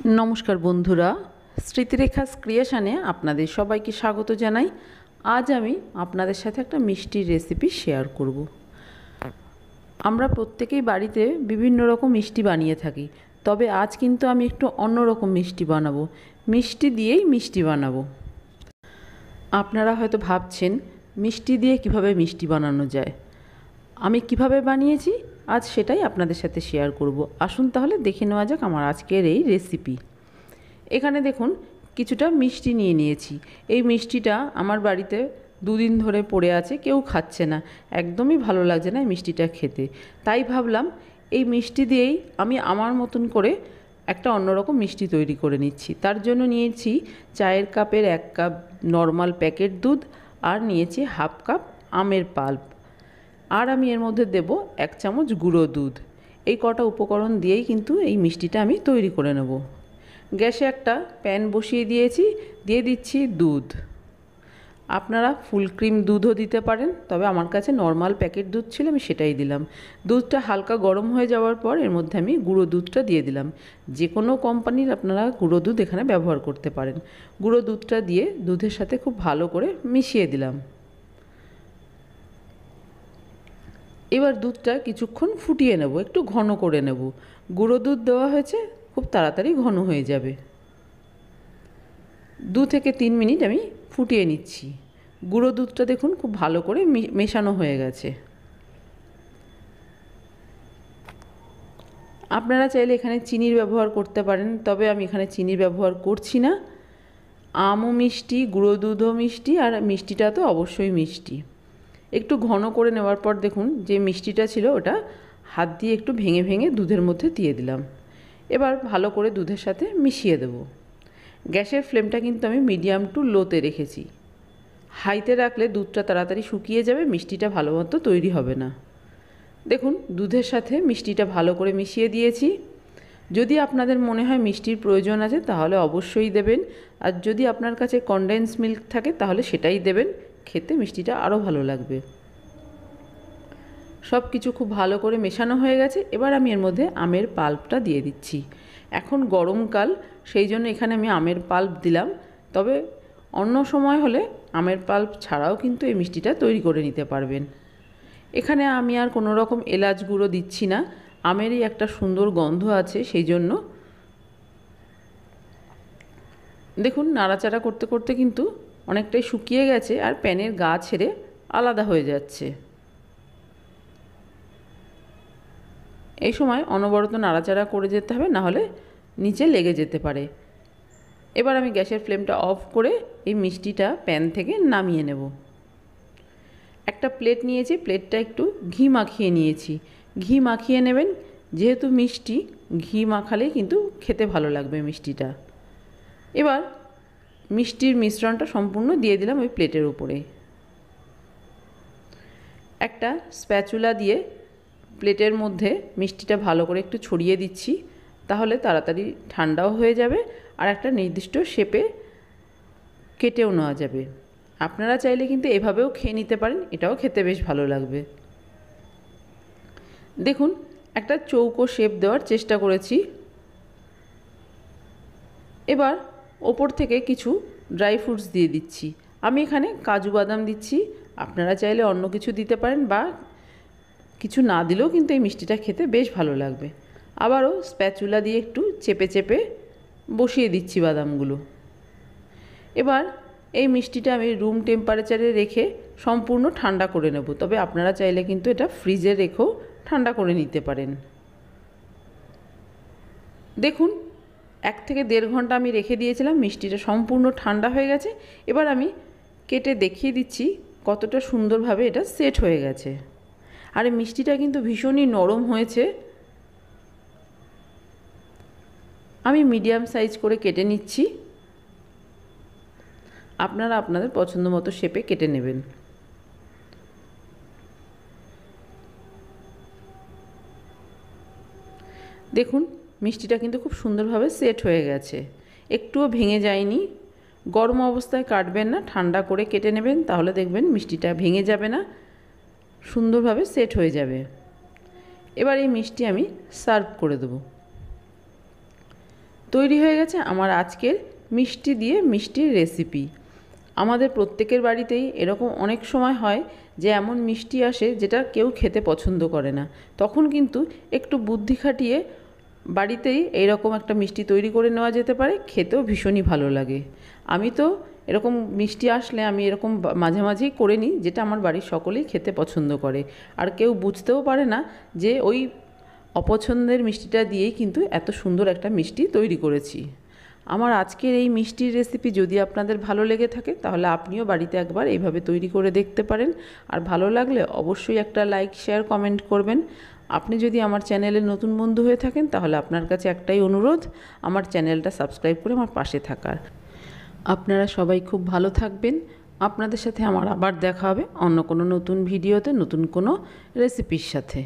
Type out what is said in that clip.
নমস্কার বন্ধুরা, স্মৃতিরেখাস ক্রিয়েশনে আপনাদের সবাইকে স্বাগত জানাই। আজ আমি আপনাদের সাথে একটা মিষ্টির রেসিপি শেয়ার করব। আমরা প্রত্যেকেই বাড়িতে বিভিন্ন রকম মিষ্টি বানিয়ে থাকি, তবে আজ কিন্তু আমি একটু অন্যরকম মিষ্টি বানাবো। মিষ্টি দিয়েই মিষ্টি বানাবো। আপনারা হয়তো ভাবছেন মিষ্টি দিয়ে কিভাবে মিষ্টি বানানো যায়। আমি কিভাবে বানিয়েছি আজ সেটাই আপনাদের সাথে শেয়ার করব। আসুন তাহলে দেখে নেওয়া যাক আমার আজকের এই রেসিপি। এখানে দেখুন কিছুটা মিষ্টি নিয়ে নিয়েছি। এই মিষ্টিটা আমার বাড়িতে দুদিন ধরে পড়ে আছে, কেউ খাচ্ছে না, একদমই ভালো লাগছে না এই মিষ্টিটা খেতে। তাই ভাবলাম এই মিষ্টি দিয়েই আমি আমার মতন করে একটা অন্যরকম মিষ্টি তৈরি করে নিচ্ছি। তার জন্য নিয়েছি চায়ের কাপের 1 কাপ নর্মাল প্যাকেট দুধ, আর নিয়েছি হাফ কাপ আমের পাল্প, আর আমি এর মধ্যে দেব 1 চামচ গুঁড়ো দুধ। এই কটা উপকরণ দিয়েই কিন্তু এই মিষ্টিটা আমি তৈরি করে নেব। গ্যাসে একটা প্যান বসিয়ে দিয়েছি, দিয়ে দিচ্ছি দুধ। আপনারা ফুল ক্রিম দুধও দিতে পারেন, তবে আমার কাছে নর্মাল প্যাকেট দুধ ছিল, আমি সেটাই দিলাম। দুধটা হালকা গরম হয়ে যাওয়ার পর এর মধ্যে আমি গুঁড়ো দুধটা দিয়ে দিলাম। যে কোনো কোম্পানির আপনারা গুঁড়ো দুধ এখানে ব্যবহার করতে পারেন। গুঁড়ো দুধটা দিয়ে দুধের সাথে খুব ভালো করে মিশিয়ে দিলাম। এবার দুধটা কিছুক্ষণ ফুটিয়ে নেব, একটু ঘন করে নেব। গুঁড়ো দুধ দেওয়া হয়েছে, খুব তাড়াতাড়ি ঘন হয়ে যাবে। 2 থেকে 3 মিনিট আমি ফুটিয়ে নিচ্ছি। গুঁড়ো দুধটা দেখুন খুব ভালো করে মেশানো হয়ে গেছে। আপনারা চাইলে এখানে চিনির ব্যবহার করতে পারেন, তবে আমি এখানে চিনির ব্যবহার করছি না। আমও মিষ্টি, গুঁড়ো দুধও মিষ্টি, আর মিষ্টিটা তো অবশ্যই মিষ্টি। একটু ঘন করে নেওয়ার পর দেখুন যে মিষ্টিটা ছিল ওটা হাত দিয়ে একটু ভেঙে ভেঙে দুধের মধ্যে দিয়ে দিলাম। এবার ভালো করে দুধের সাথে মিশিয়ে দেব। গ্যাসের ফ্লেমটা কিন্তু আমি মিডিয়াম টু লোতে রেখেছি। হাইতে রাখলে দুধটা তাড়াতাড়ি শুকিয়ে যাবে, মিষ্টিটা ভালো মতো তৈরি হবে না। দেখুন দুধের সাথে মিষ্টিটা ভালো করে মিশিয়ে দিয়েছি। যদি আপনাদের মনে হয় মিষ্টির প্রয়োজন আছে তাহলে অবশ্যই দেবেন, আর যদি আপনার কাছে কনডেন্স মিল্ক থাকে তাহলে সেটাই দেবেন, খেতে মিষ্টিটা আরও ভালো লাগবে। সব কিছু খুব ভালো করে মেশানো হয়ে গেছে। এবার আমি এর মধ্যে আমের পাল্পটা দিয়ে দিচ্ছি। এখন গরমকাল, সেই জন্য এখানে আমি আমের পাল্প দিলাম, তবে অন্য সময় হলে আমের পাল্প ছাড়াও কিন্তু এই মিষ্টিটা তৈরি করে নিতে পারবেন। এখানে আমি আর কোনো রকম এলাচ গুঁড়ো দিচ্ছি না, আমেরই একটা সুন্দর গন্ধ আছে সেই জন্য। দেখুন নাড়াচাড়া করতে করতে কিন্তু অনেকটাই শুকিয়ে গেছে, আর প্যানের গা ছেড়ে আলাদা হয়ে যাচ্ছে। এই সময় অনবরত নাড়াচাড়া করে যেতে হবে, নাহলে নিচে লেগে যেতে পারে। এবার আমি গ্যাসের ফ্লেমটা অফ করে এই মিষ্টিটা প্যান থেকে নামিয়ে নেব। একটা প্লেট নিয়েছি, প্লেটটা একটু ঘি মাখিয়ে নিয়েছি। ঘি মাখিয়ে নেবেন, যেহেতু মিষ্টি ঘি মাখালেই কিন্তু খেতে ভালো লাগবে মিষ্টিটা। এবার মিষ্টির মিশ্রণটা সম্পূর্ণ দিয়ে দিলাম ওই প্লেটের উপরে। একটা স্প্যাচুলা দিয়ে প্লেটের মধ্যে মিষ্টিটা ভালো করে একটু ছড়িয়ে দিচ্ছি, তাহলে তাড়াতাড়ি ঠান্ডাও হয়ে যাবে, আর একটা নির্দিষ্ট শেপে কেটেও নেওয়া যাবে। আপনারা চাইলে কিন্তু এভাবেও খেয়ে নিতে পারেন, এটাও খেতে বেশ ভালো লাগবে। দেখুন একটা চৌকো শেপ দেওয়ার চেষ্টা করেছি। এবার ওপর থেকে কিছু ড্রাই ফ্রুটস দিয়ে দিচ্ছি। আমি এখানে কাজু বাদাম দিচ্ছি, আপনারা চাইলে অন্য কিছু দিতে পারেন, বা কিছু না দিলেও কিন্তু এই মিষ্টিটা খেতে বেশ ভালো লাগবে। আবারও স্প্যাচুলা দিয়ে একটু চেপে চেপে বসিয়ে দিচ্ছি বাদামগুলো। এবার এই মিষ্টিটা আমি রুম টেম্পারেচারে রেখে সম্পূর্ণ ঠান্ডা করে নেব, তবে আপনারা চাইলে কিন্তু এটা ফ্রিজে রেখেও ঠান্ডা করে নিতে পারেন। দেখুন 1 থেকে 1.5 ঘন্টা আমি রেখে দিয়েছিলাম, মিষ্টিটা সম্পূর্ণ ঠান্ডা হয়ে গেছে। এবার আমি কেটে দেখিয়ে দিচ্ছি কতটা সুন্দরভাবে এটা সেট হয়ে গেছে। আর এই মিষ্টিটা কিন্তু ভীষণই নরম হয়েছে। আমি মিডিয়াম সাইজ করে কেটে নিচ্ছি, আপনারা আপনাদের পছন্দ মতো শেপে কেটে নেবেন। দেখুন মিষ্টিটা কিন্তু খুব সুন্দরভাবে সেট হয়ে গেছে, একটুও ভেঙে যায়নি। গরম অবস্থায় কাটবেন না, ঠান্ডা করে কেটে নেবেন, তাহলে দেখবেন মিষ্টিটা ভেঙে যাবে না, সুন্দরভাবে সেট হয়ে যাবে। এবার এই মিষ্টি আমি সার্ভ করে দেব। তৈরি হয়ে গেছে আমার আজকের মিষ্টি দিয়ে মিষ্টির রেসিপি। আমাদের প্রত্যেকের বাড়িতেই এরকম অনেক সময় হয় যে এমন মিষ্টি আসে যেটা কেউ খেতে পছন্দ করে না, তখন কিন্তু একটু বুদ্ধি খাটিয়ে বাড়িতেই এইরকম একটা মিষ্টি তৈরি করে নেওয়া যেতে পারে, খেতেও ভীষণই ভালো লাগে। আমি তো এরকম মিষ্টি আসলে আমি এরকম মাঝে মাঝেই করে নিই, যেটা আমার বাড়ির সকলেই খেতে পছন্দ করে, আর কেউ বুঝতেও পারে না যে ওই অপছন্দের মিষ্টিটা দিয়েই কিন্তু এত সুন্দর একটা মিষ্টি তৈরি করেছি। আমার আজকের এই মিষ্টির রেসিপি যদি আপনাদের ভালো লেগে থাকে তাহলে আপনিও বাড়িতে একবার এইভাবে তৈরি করে দেখতে পারেন। আর ভালো লাগলে অবশ্যই একটা লাইক, শেয়ার, কমেন্ট করবেন। আপনি যদি আমার চ্যানেলের নতুন বন্ধু হয়ে থাকেন তাহলে আপনার কাছে একটাই অনুরোধ, আমার চ্যানেলটা সাবস্ক্রাইব করে আমার পাশে থাকার। আপনারা সবাই খুব ভালো থাকবেন। আপনাদের সাথে আমার আবার দেখা হবে অন্য কোনো নতুন ভিডিওতে, নতুন কোনো রেসিপির সাথে।